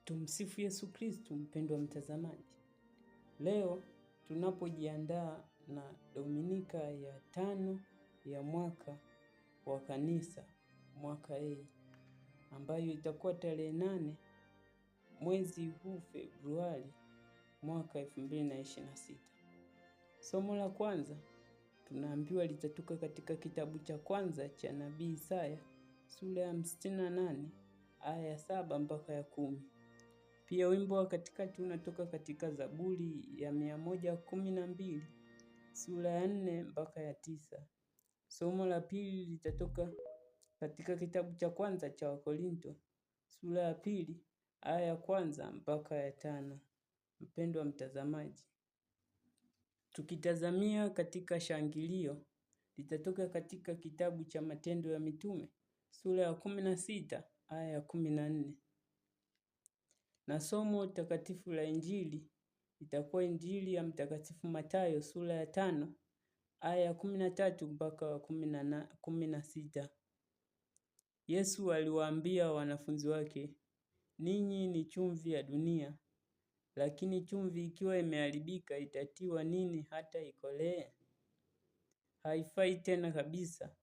Tumsifu Yesu Kristo. Mpendwa mtazamaji, leo tunapojiandaa na Dominika ya 5 ya mwaka wa kanisa mwaka A, ambayo itakuwa tarehe 8 mwezi huu Februari mwaka 2026. Somo la kwanza tunaambiwa litatoka katika kitabu cha kwanza cha nabii Isaya sura ya 58 aya ya 7 mpaka ya 10. Pia wimbo wa katikati unatoka katika Zaburi ya 112 sura ya 4 mpaka ya 9. Somo la pili litatoka katika kitabu cha kwanza cha Wakorinto sura ya 2 aya ya 1 mpaka ya 5. Mpendwa mtazamaji, tukitazamia katika shangilio litatoka katika kitabu cha Matendo ya Mitume sura ya 16 aya ya 14. Na somo takatifu la Injili itakuwa Injili ya Mtakatifu Mathayo sura ya 5 aya ya 13 mpaka 16. Yesu aliwaambia wanafunzi wake, ninyi ni chumvi ya dunia, lakini chumvi ikiwa imeharibika itatiwa nini hata ikolee? Haifai tena kabisa,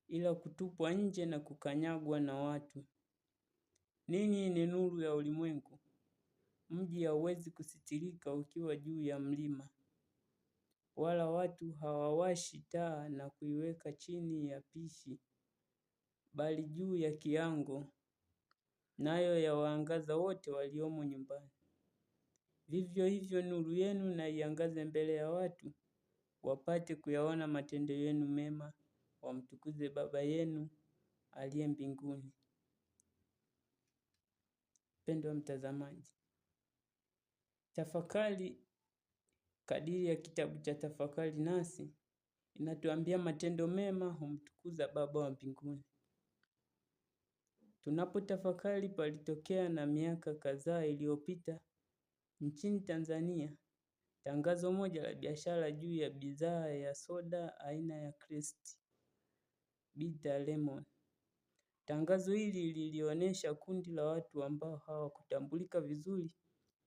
ila kutupwa nje na kukanyagwa na watu. Ninyi ni nuru ya ulimwengu. Mji hauwezi kusitirika ukiwa juu ya mlima, wala watu hawawashi taa na kuiweka chini ya pishi, bali juu ya kiango, nayo yawaangaza wote waliomo nyumbani. Vivyo hivyo nuru yenu na iangaze mbele ya watu, wapate kuyaona matendo yenu mema, wamtukuze Baba yenu aliye mbinguni. Mpendwa mtazamaji, tafakari kadiri ya kitabu cha Tafakari Nasi inatuambia matendo mema humtukuza Baba wa mbinguni. Tunapotafakari, palitokea na miaka kadhaa iliyopita nchini Tanzania tangazo moja la biashara juu ya bidhaa ya soda aina ya Krest Bitter Lemon. Tangazo hili lilionyesha kundi la watu ambao hawakutambulika vizuri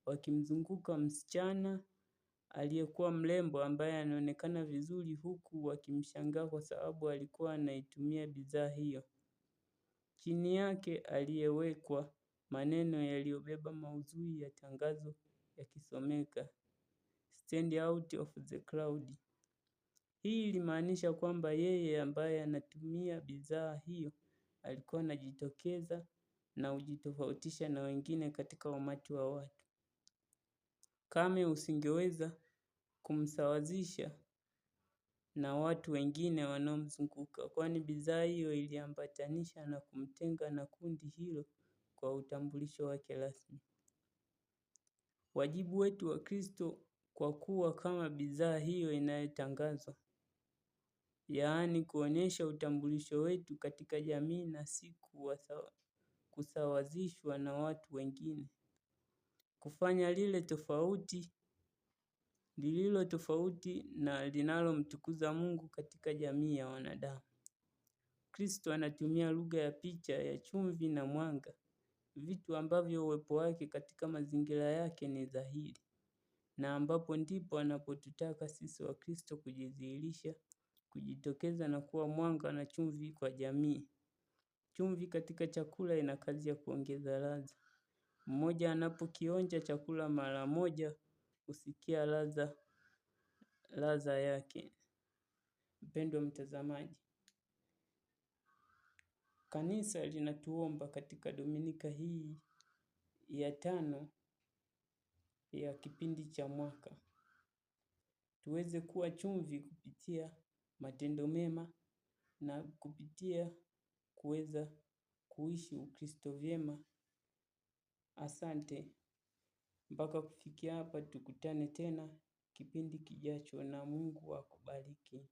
wakimzunguka msichana aliyekuwa mrembo ambaye anaonekana vizuri, huku wakimshangaa kwa sababu alikuwa anaitumia bidhaa hiyo. Chini yake aliyewekwa maneno yaliyobeba maudhui ya tangazo yakisomeka Stand out of the crowd. Hii ilimaanisha kwamba yeye ambaye anatumia bidhaa hiyo alikuwa anajitokeza na kujitofautisha na wengine katika umati wa watu. Kama usingeweza kumsawazisha na watu wengine wanaomzunguka, kwani bidhaa hiyo iliambatanisha na kumtenga na kundi hilo kwa utambulisho wake rasmi. Wajibu wetu wa Kristo kwa kuwa kama bidhaa hiyo inayotangazwa, yaani kuonyesha utambulisho wetu katika jamii na si kusawazishwa na watu wengine. Kufanya lililo tofauti na linalomtukuza Mungu katika jamii ya wanadamu. Kristo anatumia lugha ya picha ya chumvi na mwanga, vitu ambavyo uwepo wake katika mazingira yake ni dhahiri, na ambapo ndipo anapotutaka sisi wa Kristo kujidhihirisha, kujitokeza na kuwa mwanga na chumvi kwa jamii. Chumvi katika chakula ina kazi ya kuongeza ladha. Mmoja anapokionja chakula mara moja husikia ladha yake. Mpendwa mtazamaji, kanisa linatuomba katika Dominika hii ya 5 ya kipindi cha mwaka tuweze kuwa chumvi kupitia matendo mema na kupitia kuweza kuishi Ukristo vyema. Asante. Mpaka kufikia hapa, tukutane tena kipindi kijacho na Mungu akubariki.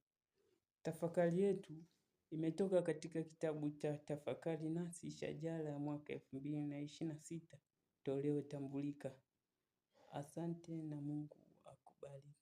Tafakari yetu imetoka katika kitabu cha Tafakari Nasi Shajara ya mwaka 2026 toleo tambulika. Asante na Mungu akubariki.